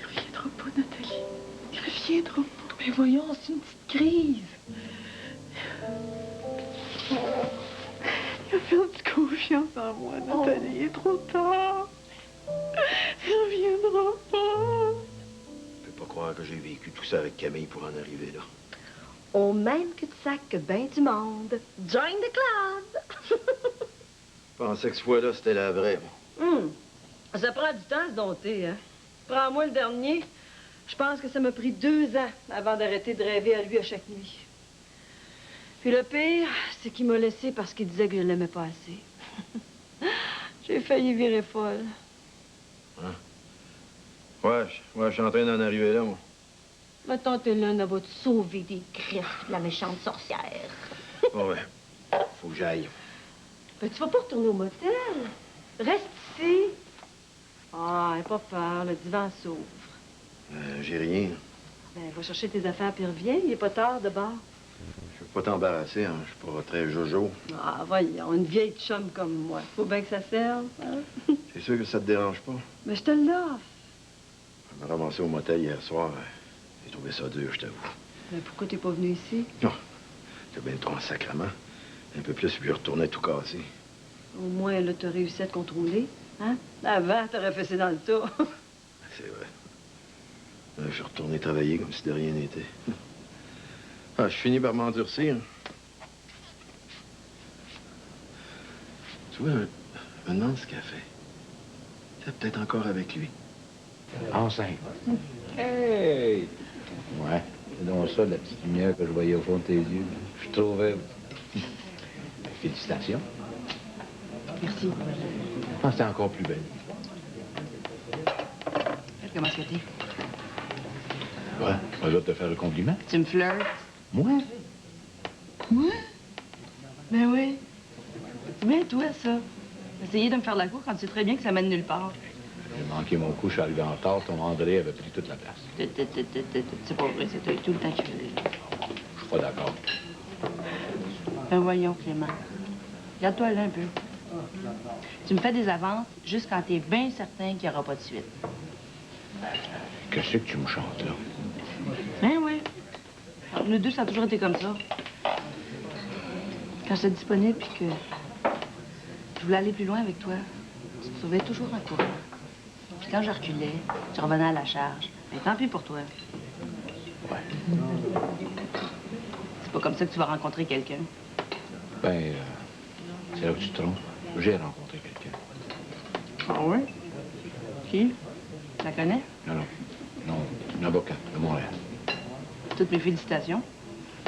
reviendra pas, Nathalie. Il reviendra pas. Mais voyons, c'est une petite crise. Il a perdu confiance en moi, Nathalie. Il est trop tard. Il reviendra pas. Je peux pas croire que j'ai vécu tout ça avec Camille pour en arriver là. Au même cul-de-sac que ben du monde. Join the club! Je pensais que ce fois-là, c'était la vraie, moi. Ça prend du temps à se dompter, hein? Prends-moi le dernier. Je pense que ça m'a pris 2 ans avant d'arrêter de rêver à lui à chaque nuit. Puis le pire, c'est qu'il m'a laissé parce qu'il disait que je l'aimais pas assez. J'ai failli virer folle. Hein? Ouais, je suis en train d'en arriver là, moi. Ma tante Hélène, elle va te sauver des griffes, la méchante sorcière. Ouais, faut que j'aille. Ben, tu vas pas retourner au motel. Reste ici. Ah, n'aie pas peur, le divan s'ouvre. J'ai rien. Ben, va chercher tes affaires puis reviens. Il est pas tard de bord. Je veux pas t'embarrasser, hein. Je suis pas très jojo. Ah, voyons, une vieille chum comme moi. Faut bien que ça serve, hein? C'est sûr que ça te dérange pas? Mais je te l'offre. Je me ramassé au motel hier soir. J'ai trouvé ça dur, je t'avoue. Mais pourquoi t'es pas venu ici? Non. T'as bien trop en sacrement. Un peu plus, puis je retournais tout cassé. Au moins, là, t'as réussi à te contrôler. Hein? Avant, t'aurais fessé dans le tas. C'est vrai. Je suis retourné travailler comme si de rien n'était. Ah, je finis par m'endurcir. Tu vois, je me demande ce qu'elle fait. C'est peut-être encore avec lui. Enceinte. Hey! Ouais, c'est donc ça, la petite lumière que je voyais au fond de tes yeux. Je trouvais... Félicitations. Merci. Je pense que t'es encore plus belle. Comment est-ce que t'es? Ouais, moi, je vais te faire le compliment. Tu me flirtes? Moi? Moi? Ben oui. C'est bien toi, ça. Essayer de me faire la cour quand tu sais très bien que ça mène nulle part. J'ai manqué mon coup, je suis arrivé en retard, ton André avait pris toute la place. C'est pas vrai, c'est toi tout le temps qui faisait. Je suis pas d'accord. Ben voyons, Clément. Regarde-toi là un peu. Tu me fais des avances juste quand t'es bien certain qu'il n'y aura pas de suite. Qu'est-ce que tu me chantes, là? Ben oui. Alors, nous deux, ça a toujours été comme ça. Quand j'étais disponible puis que je voulais aller plus loin avec toi, tu te trouvais toujours en courant. Puis quand je reculais, tu revenais à la charge. Mais tant pis pour toi. Ouais. C'est pas comme ça que tu vas rencontrer quelqu'un. Ben, c'est là où tu te trompes. J'ai rencontré quelqu'un. Ah oui? Qui? Tu la connais? Non, une avocate de Montréal. Toutes mes félicitations.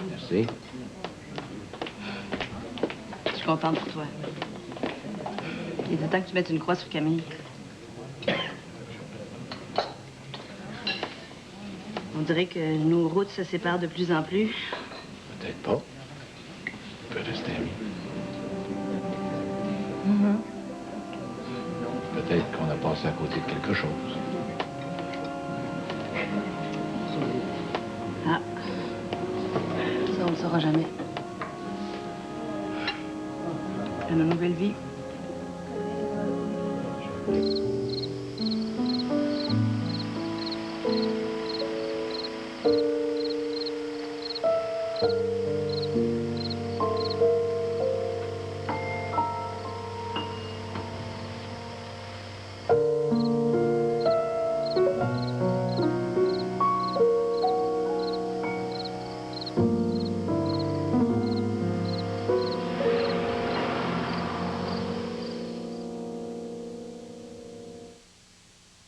Merci. Je suis contente pour toi. Il est temps que tu mettes une croix sur Camille. On dirait que nos routes se séparent de plus en plus. Peut-être pas. On peut rester amis. Peut-être qu'on a passé à côté de quelque chose. sauras jamais. À nos nouvelles vies.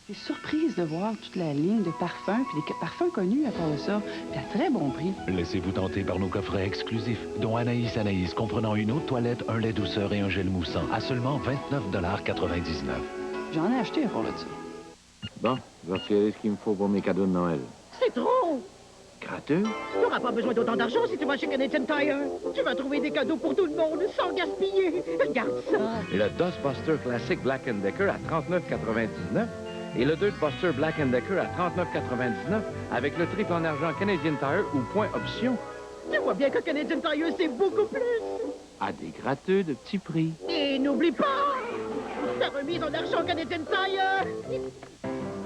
Je suis surprise de voir toute la ligne de parfums, puis des parfums connus à part de ça, puis à très bon prix. Laissez-vous tenter par nos coffrets exclusifs, dont Anaïs, comprenant une eau de toilette, un lait douceur et un gel moussant, à seulement 29,99 $. J'en ai acheté à part de ça. Bon, je vais retirer ce qu'il me faut pour mes cadeaux de Noël. C'est trop! Gratteux? Tu n'auras pas besoin d'autant d'argent si tu vas chez Canadian Tire. Tu vas trouver des cadeaux pour tout le monde sans gaspiller. Regarde ça. Le Dustbuster Classic Black & Decker à 39,99 $ et le Dustbuster Black & Decker à 39,99 $ avec le triple en argent Canadian Tire ou point option. Tu vois bien que Canadian Tire, c'est beaucoup plus. À des gratteux de petits prix. Et n'oublie pas, ta remise en argent Canadian Tire.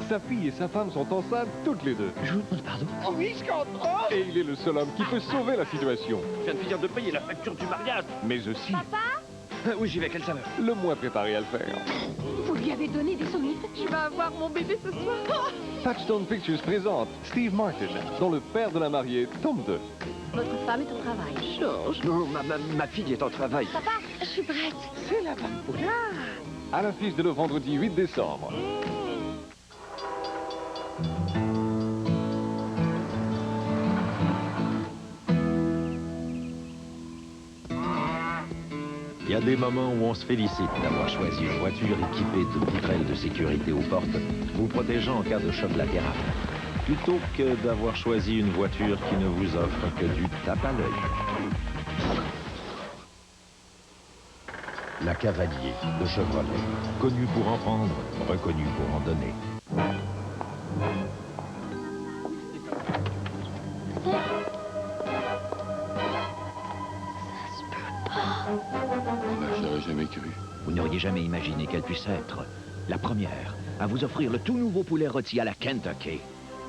Sa fille et sa femme sont enceintes toutes les deux. Je vous demande pardon. Oh oui, je comprends. Et il est le seul homme qui peut sauver la situation. Je viens de finir de payer la facture du mariage. Mais aussi... Papa? Oui, j'y vais. Quelle saveur? le moins préparé à le faire. Vous lui avez donné des somnifères? Je vais avoir mon bébé ce soir. Touchstone Pictures présente Steve Martin, dont le père de la mariée, tome 2. Votre femme est au travail. Georges. Non, ma fille est en travail. Papa, je suis prête. C'est la bonne poulard. À l'affiche dès le vendredi 8 décembre. Il y a des moments où on se félicite d'avoir choisi une voiture équipée de poutrelles de sécurité aux portes, vous protégeant en cas de choc latéral, plutôt que d'avoir choisi une voiture qui ne vous offre que du tape à l'œil. La Cavalier de Chevrolet, connue pour en prendre, reconnue pour en donner. Je n'aurais jamais cru. Vous n'auriez jamais imaginé qu'elle puisse être la première à vous offrir le tout nouveau poulet rôti à la Kentucky.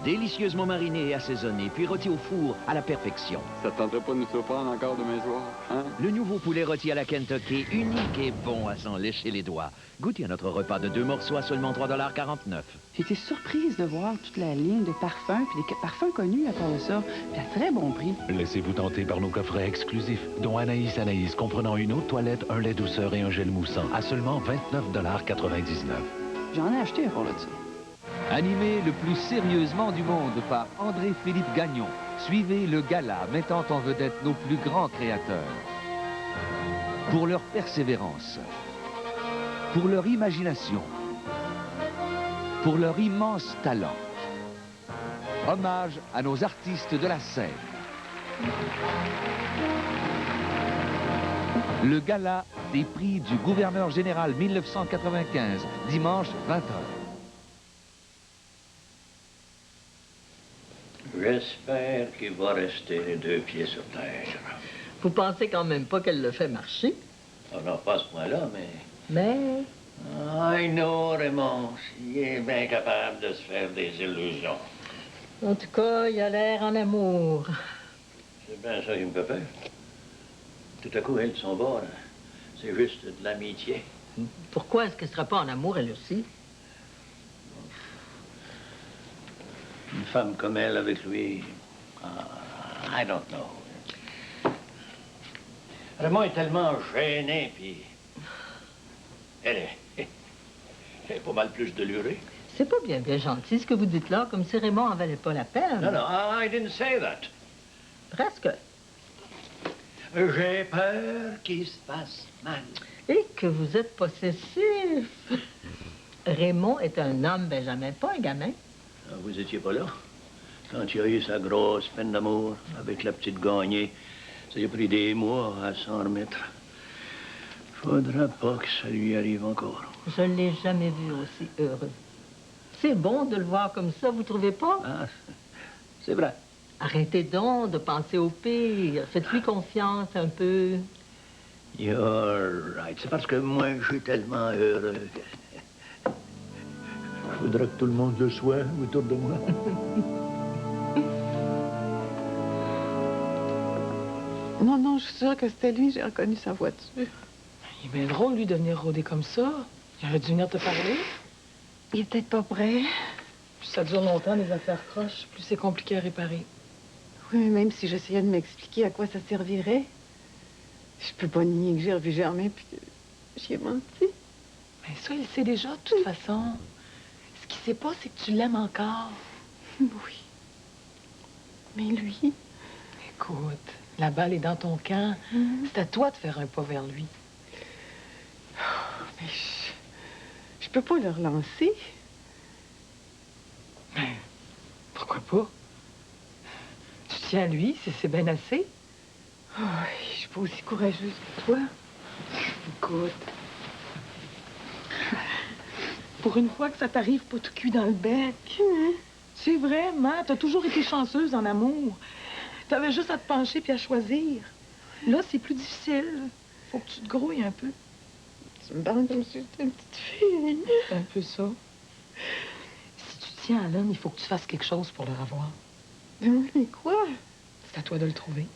Délicieusement mariné et assaisonné, puis rôti au four à la perfection. Ça te tenterait pas de nous surprendre encore demain soir, hein? Le nouveau poulet rôti à la Kentucky, unique et bon à s'en lécher les doigts. Goûtez à notre repas de 2 morceaux à seulement 3,49 $. J'ai été surprise de voir toute la ligne de parfums, puis des parfums connus à part de ça, puis à très bon prix. Laissez-vous tenter par nos coffrets exclusifs, dont Anaïs, comprenant une eau de toilette, un lait douceur et un gel moussant, à seulement 29,99 $. J'en ai acheté à part de ça. Animé le plus sérieusement du monde par André-Philippe Gagnon, suivez le gala mettant en vedette nos plus grands créateurs. Pour leur persévérance, pour leur imagination, pour leur immense talent. Hommage à nos artistes de la scène. Le gala des prix du gouverneur général 1995, dimanche 20 h. J'espère qu'il va rester les 2 pieds sur terre. Vous pensez quand même pas qu'elle le fait marcher? Oh non, pas à ce point-là, mais... Mais... I know, Raymond. Il est bien capable de se faire des illusions. En tout cas, il a l'air en amour. C'est bien ça qui me fait peur. Tout à coup, elle, de son bord, là, c'est juste de l'amitié. Pourquoi est-ce qu'elle ne sera pas en amour, elle aussi? Une femme comme elle avec lui, I don't know. Raymond est tellement gêné, puis elle est pas mal plus delurée. C'est pas bien gentil ce que vous dites là, comme si Raymond en valait pas la peine. Non, I didn't say that. Presque. J'ai peur qu'il se passe mal. Et que vous êtes possessif. Raymond est un homme, Benjamin, pas un gamin. Vous étiez pas là? Quand il a eu sa grosse peine d'amour avec la petite gagnée, ça lui a pris des mois à s'en remettre. Faudra pas que ça lui arrive encore. Je ne l'ai jamais vu aussi heureux. C'est bon de le voir comme ça, vous trouvez pas? Ah, c'est vrai. Arrêtez donc de penser au pire. Faites-lui confiance un peu. You're right. C'est parce que moi, je suis tellement heureux. Je voudrais que tout le monde le soit autour de moi. Non, non, je suis sûre que c'était lui. J'ai reconnu sa voiture. Il est bien drôle, lui, de venir rôder comme ça. Il aurait dû venir te parler. Il est peut-être pas prêt. Plus ça dure longtemps, les affaires croches, plus c'est compliqué à réparer. Oui, mais même si j'essayais de m'expliquer à quoi ça servirait, je peux pas nier que j'ai revu Germain puis que j'y ai menti. Mais ça, il sait déjà, de toute façon. Ce qu'il sait pas, c'est que tu l'aimes encore. Oui. Mais lui... Écoute, la balle est dans ton camp. C'est à toi de faire un pas vers lui. Oh, mais je peux pas le relancer. Mais pourquoi pas? Tu tiens à lui, c'est bien assez. Oh, je suis pas aussi courageuse que toi. Écoute. Pour une fois que ça t'arrive pas tout cuit dans le bec. C'est vrai, Ma, t'as toujours été chanceuse en amour. T'avais juste à te pencher puis à choisir. Là, c'est plus difficile. Faut que tu te grouilles un peu. Tu me parles comme si j'étais une petite fille. C'est un peu ça. Si tu tiens à l'homme, il faut que tu fasses quelque chose pour le revoir. Mais quoi? C'est à toi de le trouver.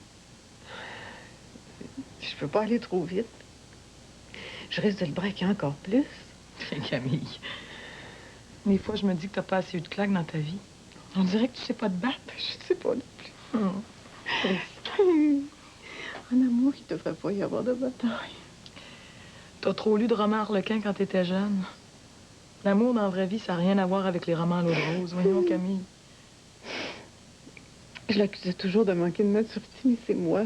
Je peux pas aller trop vite. Je risque de le braquer encore plus. Camille, des fois, je me dis que t'as pas assez eu de claques dans ta vie. On dirait que tu sais pas te battre. Je sais pas non plus. En amour, il devrait pas y avoir de bataille. T'as trop lu de romans harlequins quand t'étais jeune. L'amour dans la vraie vie, ça n'a rien à voir avec les romans à l'eau de rose. Voyons, Camille. Je l'accusais toujours de manquer de maturité, mais c'est moi.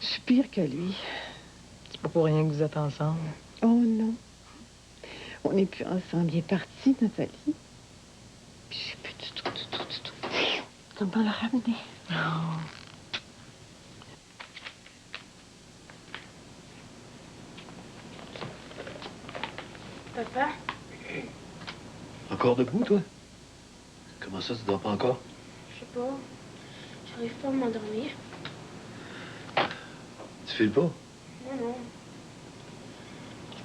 Je suis pire que lui. C'est pas pour rien que vous êtes ensemble. Oh non. On n'est plus ensemble. Il est parti, Nathalie. Puis je sais plus du tout. Comment le ramener? Oh. Papa? Encore debout, toi? Comment ça, tu dors pas encore? Je sais pas. J'arrive pas à m'endormir. Tu files pas? Non, non.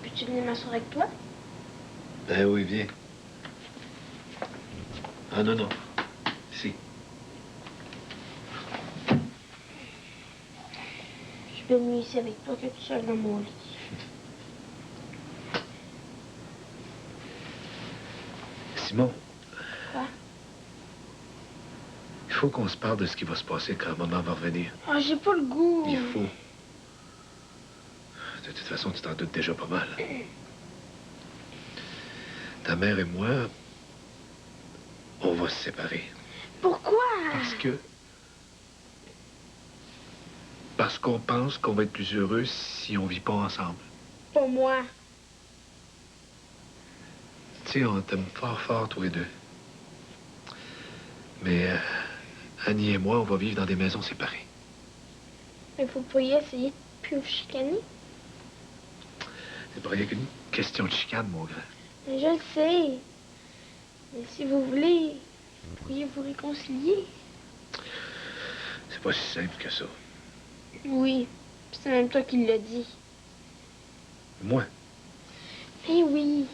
Peux-tu venir m'asseoir avec toi? Ben oui, viens. Ah non, non. Ici. Je suis bien mieux ici avec toi que tout seul dans mon lit. Simon. Quoi? Il faut qu'on se parle de ce qui va se passer quand maman va revenir. Ah, j'ai pas le goût. Il faut. De toute façon, tu t'en doutes déjà pas mal. Ta mère et moi, on va se séparer. Pourquoi? Parce qu'on pense qu'on va être plus heureux si on vit pas ensemble. Pas moi. Tu sais, on t'aime fort, fort, tous les deux. Mais Annie et moi, on va vivre dans des maisons séparées. Mais vous pourriez essayer de plus vous chicaner? C'est pas rien qu'une question de chicane, mon grand. Mais je le sais. Mais si vous voulez, vous pourriez vous réconcilier. C'est pas si simple que ça. Oui. Puis c'est même toi qui l'as dit. Moi? Eh oui.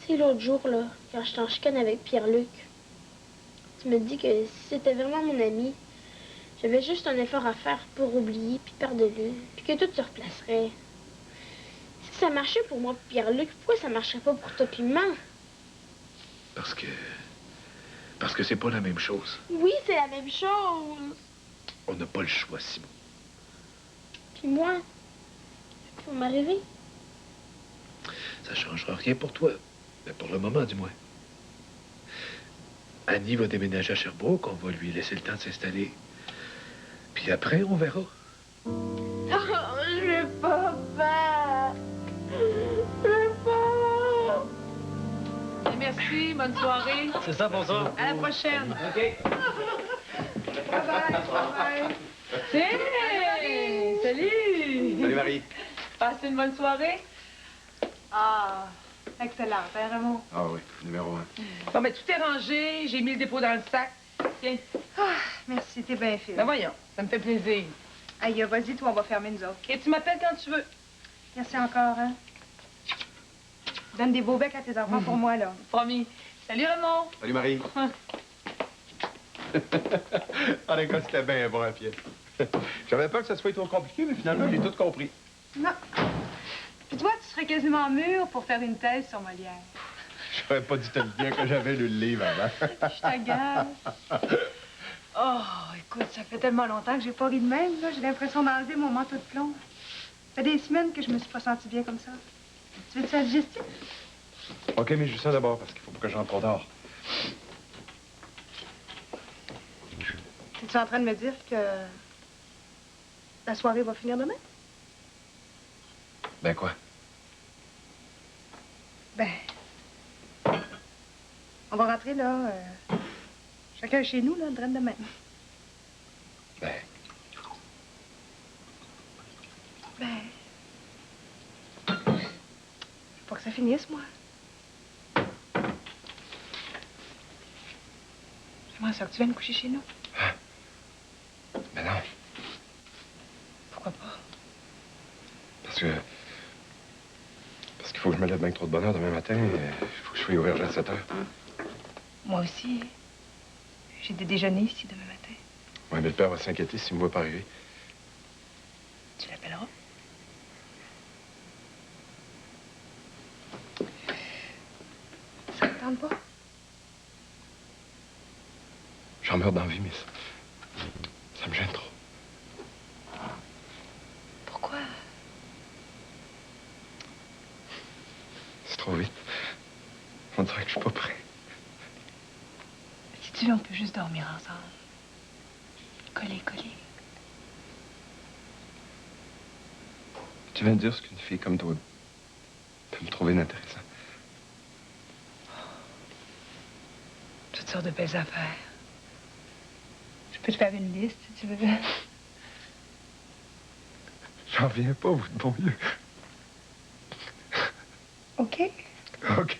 Tu sais, l'autre jour, là, quand j'étais en chicane avec Pierre-Luc, tu me dis que si c'était vraiment mon ami, j'avais juste un effort à faire pour oublier, puis pardonner, puis que tout se replacerait. Si ça marchait pour moi et Pierre-Luc, pourquoi ça marcherait pas pour toi puis maman? Parce que c'est pas la même chose. Oui, c'est la même chose. On n'a pas le choix, Simon. Puis moi, faut m'arriver. Ça changera rien pour toi. Mais pour le moment, du moins. Annie va déménager à Sherbrooke. On va lui laisser le temps de s'installer. Puis après, on verra. Oh, je vais pas faire. Je vais pas. Merci, bonne soirée. C'est ça, bonsoir. À la prochaine. OK. Bye-bye. Hey, salut. Salut, Marie. Passez une bonne soirée. Ah, excellent. Hein, Raymond? Ah oui, numéro 1. Bon, ben, tout est rangé. J'ai mis le dépôt dans le sac. Tiens. Ah, merci, t'es bien fait. Ben voyons, ça me fait plaisir. Aïe, vas-y, toi, on va fermer nous autres. Et tu m'appelles quand tu veux. Merci encore, hein. Donne des beaux becs à tes enfants pour moi, là. Promis. Salut, Raymond. Salut, Marie. Ah, l'école, c'était bien bon, la pièce. J'avais peur que ça soit trop compliqué, mais finalement, j'ai tout compris. Non. Puis toi, tu serais quasiment mûr pour faire une thèse sur Molière. J'aurais pas dû te le dire que j'avais lu le livre avant. Je t'agace. Oh, écoute, ça fait tellement longtemps que j'ai pas ri de même, là. J'ai l'impression d'enlever mon manteau de plomb. Ça fait des semaines que je me suis pas sentie bien comme ça. Tu veux-tu un digestif? OK, mais je sens d'abord, parce qu'il faut pas que j'entre trop tard. Es-tu en train de me dire que la soirée va finir demain? Ben quoi? Ben, on va rentrer, là, chacun chez nous, là, le draine demain. Ben... Faut que ça finisse, moi. J'aimerais ça que tu viennes coucher chez nous. Ben non. Pourquoi pas? Parce qu'il faut que je me lève bien trop de bonne heure demain matin. Il faut que je sois au verger à 7 heures. Moi aussi. J'ai des déjeuners ici demain matin. Oui, mais le père va s'inquiéter s'il me voit pas arriver. Tu l'appelleras? Ça te tente pas? J'en meurs d'envie, mais ça me gêne trop. Pourquoi? C'est trop vite. On dirait que je suis pas prêt. Si tu veux, on peut juste dormir ensemble. Collé. Tu viens de dire ce qu'une fille comme toi peut me trouver inintéressant. Toutes sortes de belles affaires. Je peux te faire une liste, si tu veux. J'en reviens pas, vous, de bon Dieu. OK. OK.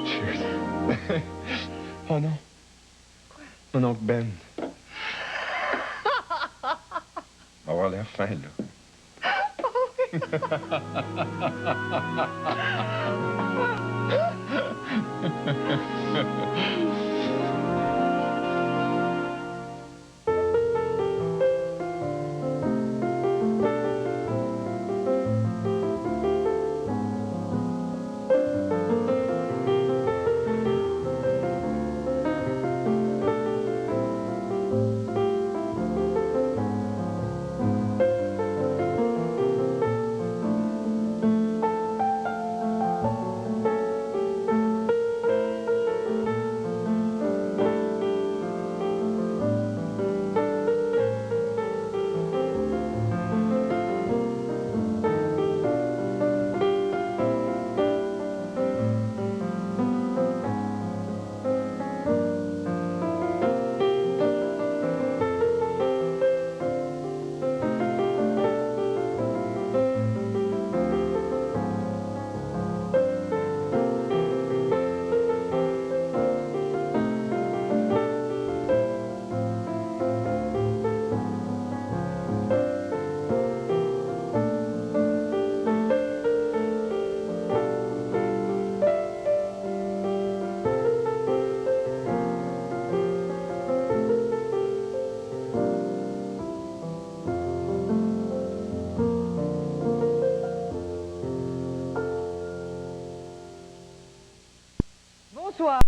Cheers. Oh non. Quoi? Mon oncle Ben. On va avoir l'air fin, là. Bonsoir.